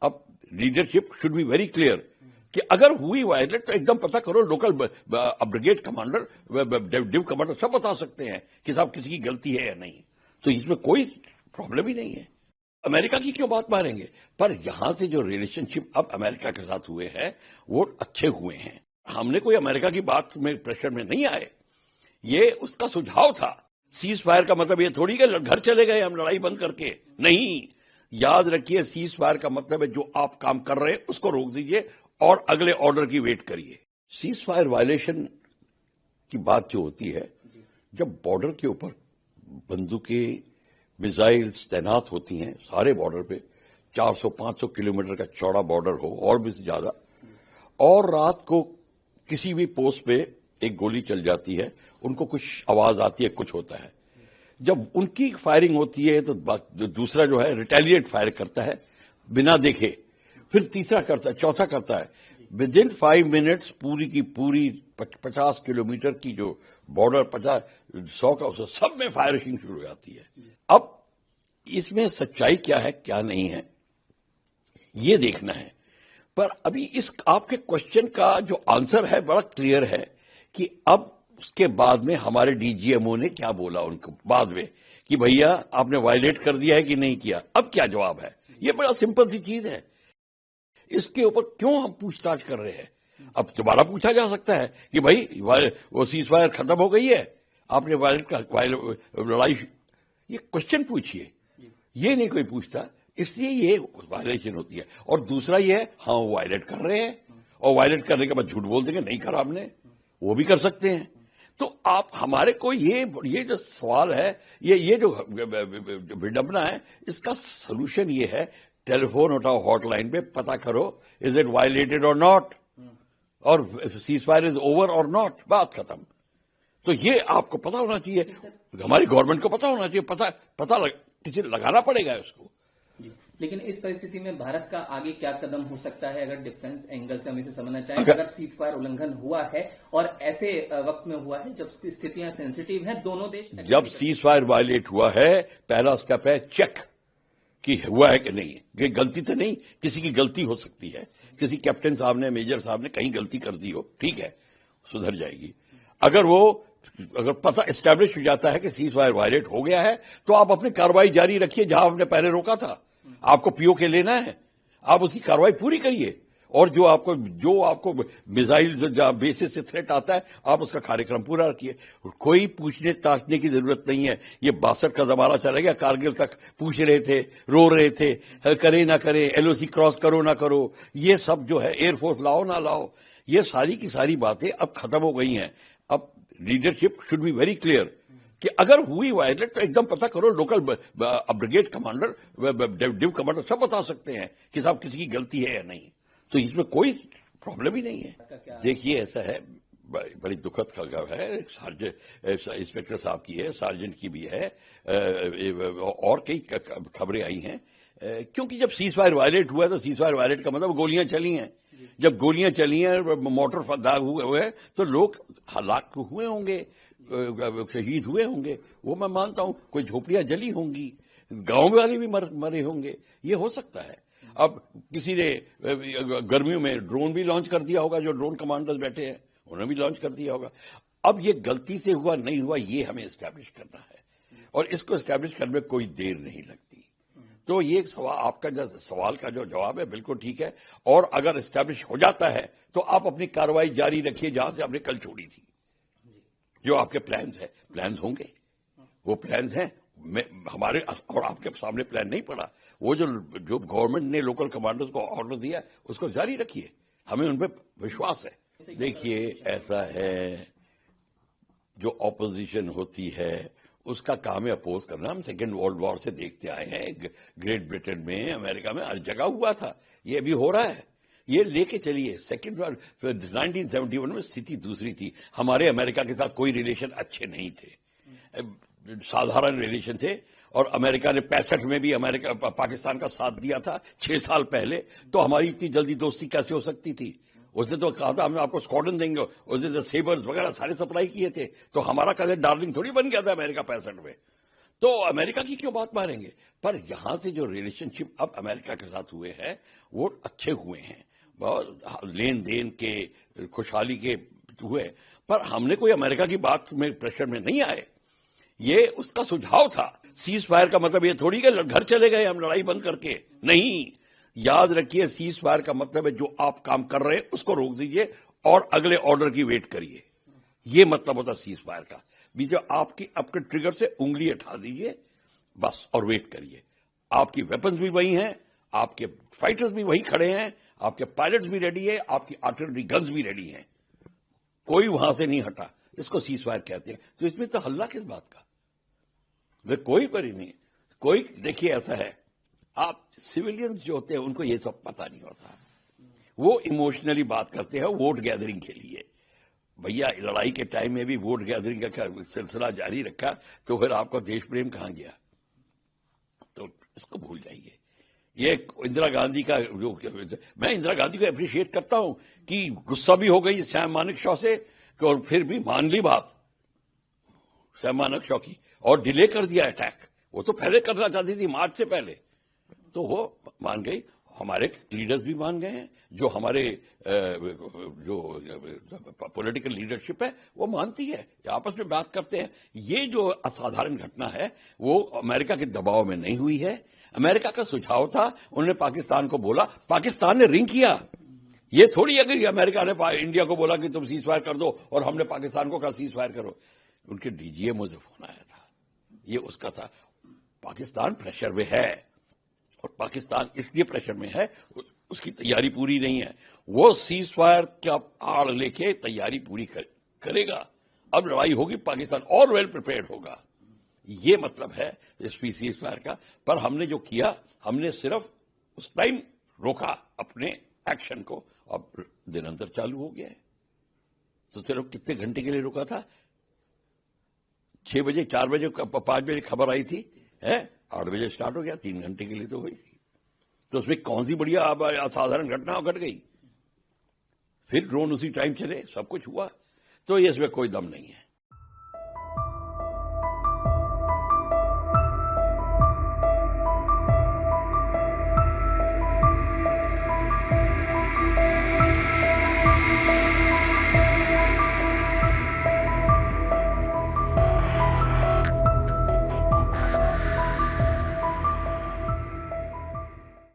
अब leadership should be very clear कि अगर हुई वायलेट तो एकदम पता करो। Local brigade commander, div commander सब बता सकते हैं कि साहब किसी की गलती है या नहीं। तो इसमें कोई प्रॉब्लम ही नहीं है। अमेरिका की क्यों बात मारेंगे? पर यहां से जो रिलेशनशिप अब अमेरिका के साथ हुए हैं वो अच्छे हुए हैं। हमने कोई अमेरिका की बात में प्रेशर में नहीं आए, ये उसका सुझाव था। सीज फायर का मतलब ये थोड़ी कि घर चले गए हम लड़ाई बंद करके, नहीं। याद रखिए, सीज फायर का मतलब है जो आप काम कर रहे हैं उसको रोक दीजिए और अगले ऑर्डर की वेट करिए। सीज फायर वायलेशन की बात जो होती है, जब बॉर्डर के ऊपर बंदूकें, मिसाइल्स तैनात होती हैं सारे बॉर्डर पे, 400-500 किलोमीटर का चौड़ा बॉर्डर हो और भी ज्यादा, और रात को किसी भी पोस्ट पे एक गोली चल जाती है, उनको कुछ आवाज आती है, कुछ होता है। जब उनकी फायरिंग होती है तो दूसरा जो है रिटेलिएट फायर करता है बिना देखे, फिर तीसरा करता है, चौथा करता है। विद इन 5 मिनट्स पूरी की पूरी 50 किलोमीटर की जो बॉर्डर, 50-100 का, उसे सब में फायरिंग शुरू हो जाती है। अब इसमें सच्चाई क्या है क्या नहीं है ये देखना है। पर अभी इस आपके क्वेश्चन का जो आंसर है बड़ा क्लियर है कि अब उसके बाद में हमारे डीजीएमओ ने क्या बोला उनको बाद में कि भैया आपने वायलेट कर दिया है कि नहीं किया। अब क्या जवाब है? ये बड़ा सिंपल सी चीज है। इसके ऊपर क्यों हम पूछताछ कर रहे हैं? अब दोबारा पूछा जा सकता है कि भाई वो सीज फायर खत्म हो गई है, आपने लड़ाई, ये क्वेश्चन पूछिए, ये नहीं कोई पूछता, इसलिए ये वायलेशन होती है। और दूसरा ये है, हाँ वो वायलेट कर रहे हैं और वायलेट करने के बाद झूठ बोल देंगे नहीं करा हमने, वो भी कर सकते हैं। तो आप हमारे को ये जो सवाल है, ये जो विडंबना है, इसका सोल्यूशन ये है, टेलीफोन उठाओ हॉटलाइन पे, पता करो इज इट वायलेटेड और नॉट, और सीज फायर इज ओवर और नॉट, बात खत्म। तो ये आपको पता होना चाहिए, हमारी गवर्नमेंट को पता होना चाहिए, किसी लगाना पड़ेगा उसको। लेकिन इस परिस्थिति में भारत का आगे क्या कदम हो सकता है, अगर डिफेंस एंगल से हम इसे समझना चाहें? अगर सीज फायर उल्लंघन हुआ है और ऐसे वक्त में हुआ है जब स्थितियां सेंसिटिव हैं, दोनों देश, जब सीज फायर वायलेट हुआ है, पहला स्टेप है चेक कि हुआ है कि नहीं। ये गलती तो नहीं, किसी की गलती हो सकती है, किसी कैप्टन साहब ने, मेजर साहब ने कहीं गलती कर दी हो, ठीक है, सुधर जाएगी। अगर पता एस्टैब्लिश हो जाता है कि सीज फायर वायलेट हो गया है, तो आप अपनी कार्रवाई जारी रखिए जहां आपने पहले रोका था। आपको पीओके लेना है, आप उसकी कार्रवाई पूरी करिए, और जो आपको मिसाइल बेसिस से थ्रेट आता है, आप उसका कार्यक्रम पूरा रखिए। कोई पूछने ताछने की जरूरत नहीं है। ये 62 का जमाना चला गया, कारगिल तक पूछ रहे थे, रो रहे थे, करे ना करे, एलओसी क्रॉस करो ना करो, ये सब जो है, एयरफोर्स लाओ ना लाओ, ये सारी की सारी बातें अब खत्म हो गई हैं। अब leadership should be very clear कि अगर हुई वायलेट तो एकदम पता करो। Local brigade commander, div commander सब बता सकते हैं कि साहब किसी की गलती है या नहीं। तो इसमें कोई प्रॉब्लम ही नहीं है। देखिए, ऐसा है, बड़ी दुखद खबर है, इंस्पेक्टर साहब की है, सार्जेंट की भी है, और कई खबरें आई हैं। क्योंकि जब सीज फायर वायलेट हुआ तो सीज फायर वायलेट का मतलब गोलियां चली हैं। जब गोलियां चली हैं, मोटर दाग हुए हैं, तो लोग हलाक हुए होंगे, शहीद हुए होंगे, वो मैं मानता हूं। कोई झोपड़ियां जली होंगी, गांव वाले भी मरे होंगे, ये हो सकता है। अब किसी ने गर्मियों में ड्रोन भी लॉन्च कर दिया होगा, जो ड्रोन कमांडर्स बैठे हैं उन्होंने भी लॉन्च कर दिया होगा। अब ये गलती से हुआ नहीं हुआ, ये हमें एस्टैब्लिश करना है, और इसको एस्टैब्लिश करने में कोई देर नहीं लगती। तो ये सवाल, आपका जो सवाल का जो जवाब है बिल्कुल ठीक है। और अगर एस्टैब्लिश हो जाता है तो आप अपनी कार्रवाई जारी रखिए जहां से आपने कल छोड़ी थी। जो आपके प्लान्स होंगे, वो प्लान्स हैं हमारे, और आपके सामने प्लान नहीं पड़ा। वो जो गवर्नमेंट ने लोकल कमांडर्स को ऑर्डर दिया, उसको जारी रखिए, हमें उन पर विश्वास है। देखिए, ऐसा है, जो ऑपोजिशन होती है उसका काम है अपोज करना। हम सेकेंड वर्ल्ड वॉर से देखते आए हैं, ग्रेट ब्रिटेन में, अमेरिका में, हर जगह हुआ था, ये अभी हो रहा है। ये लेके चलिए। सेकेंड वर्ल्ड 1971 में स्थिति दूसरी थी। हमारे अमेरिका के साथ कोई रिलेशन अच्छे नहीं थे, साधारण रिलेशन थे, और अमेरिका ने 65 में भी पाकिस्तान का साथ दिया था 6 साल पहले। तो हमारी इतनी जल्दी दोस्ती कैसे हो सकती थी? उसने तो कहा था हम आपको स्क्वाड्रन देंगे, उसने तो सेबर्स वगैरह सारे सप्लाई किए थे। तो हमारा कल डार्लिंग थोड़ी बन गया था अमेरिका 65 में। तो अमेरिका की क्यों बात मारेंगे? पर यहां से जो रिलेशनशिप अब अमेरिका के साथ हुए हैं वो अच्छे हुए हैं, बहुत लेन देन के, खुशहाली के हुए। पर हमने कोई अमेरिका की बात में प्रेशर में नहीं आए, ये उसका सुझाव था। सीज फायर का मतलब ये थोड़ी कि घर चले गए हम लड़ाई बंद करके, नहीं। याद रखिए, सीज फायर का मतलब है जो आप काम कर रहे हैं उसको रोक दीजिए और अगले ऑर्डर की वेट करिए। ये मतलब होता सीज फायर का। बीच में आपके ट्रिगर से उंगली हटा दीजिए बस और वेट करिए। आपकी वेपन्स भी वही हैं, आपके फाइटर्स भी वही खड़े हैं, आपके पायलट्स भी रेडी है, आपकी आर्टिलरी गन्स भी रेडी हैं, कोई वहां से नहीं हटा। इसको सीज फायर कहते हैं। तो इसमें तो हल्ला किस बात का? वे कोई पर ही नहीं। कोई, देखिए ऐसा है, आप सिविलियंस जो होते हैं उनको ये सब पता नहीं होता, वो इमोशनली बात करते हैं वोट गैदरिंग के लिए। भैया लड़ाई के टाइम में भी वोट गैदरिंग का सिलसिला जारी रखा तो फिर आपका देश प्रेम कहां गया? तो इसको भूल जाइए। ये इंदिरा गांधी का जो, मैं इंदिरा गांधी को अप्रिशिएट करता हूं कि गुस्सा भी हो गई सैम मानेकशॉ से और फिर भी मान ली बात सैम मानेकशॉ की और डिले कर दिया अटैक। वो तो पहले करना चाहती थी, मार्च से पहले, तो वो मान गई। हमारे लीडर्स भी मान गए हैं, जो हमारे जो पॉलिटिकल लीडरशिप है वो मानती है, आपस में बात करते हैं। ये जो असाधारण घटना है वो अमेरिका के दबाव में नहीं हुई है। अमेरिका का सुझाव था, उन्होंने पाकिस्तान को बोला, पाकिस्तान ने रिंग किया। ये थोड़ी अगर अमेरिका ने इंडिया को बोला कि तुम सीज फायर कर दो और हमने पाकिस्तान को कहा सीज फायर करो। उनके डीजीएमओ से फोन आया था, ये उसका था। पाकिस्तान प्रेशर में है और पाकिस्तान इसलिए प्रेशर में है, उसकी तैयारी पूरी नहीं है। वो सीज फायर का आड़ लेके तैयारी पूरी करेगा। अब लड़ाई होगी, पाकिस्तान और वेल प्रिपेयर्ड होगा। ये मतलब है इस सीज फायर का। पर हमने जो किया, हमने सिर्फ उस टाइम रोका अपने एक्शन को, अब निरंतर चालू हो गया है। तो सिर्फ कितने घंटे के लिए रुका था? 6 बजे, 4 बजे, 5 बजे खबर आई थी, है 8 बजे स्टार्ट हो गया, 3 घंटे के लिए तो हुई थी। तो उसमें कौन सी बढ़िया असाधारण घटना घट गई? फिर ड्रोन उसी टाइम चले, सब कुछ हुआ। तो ये इसमें कोई दम नहीं है।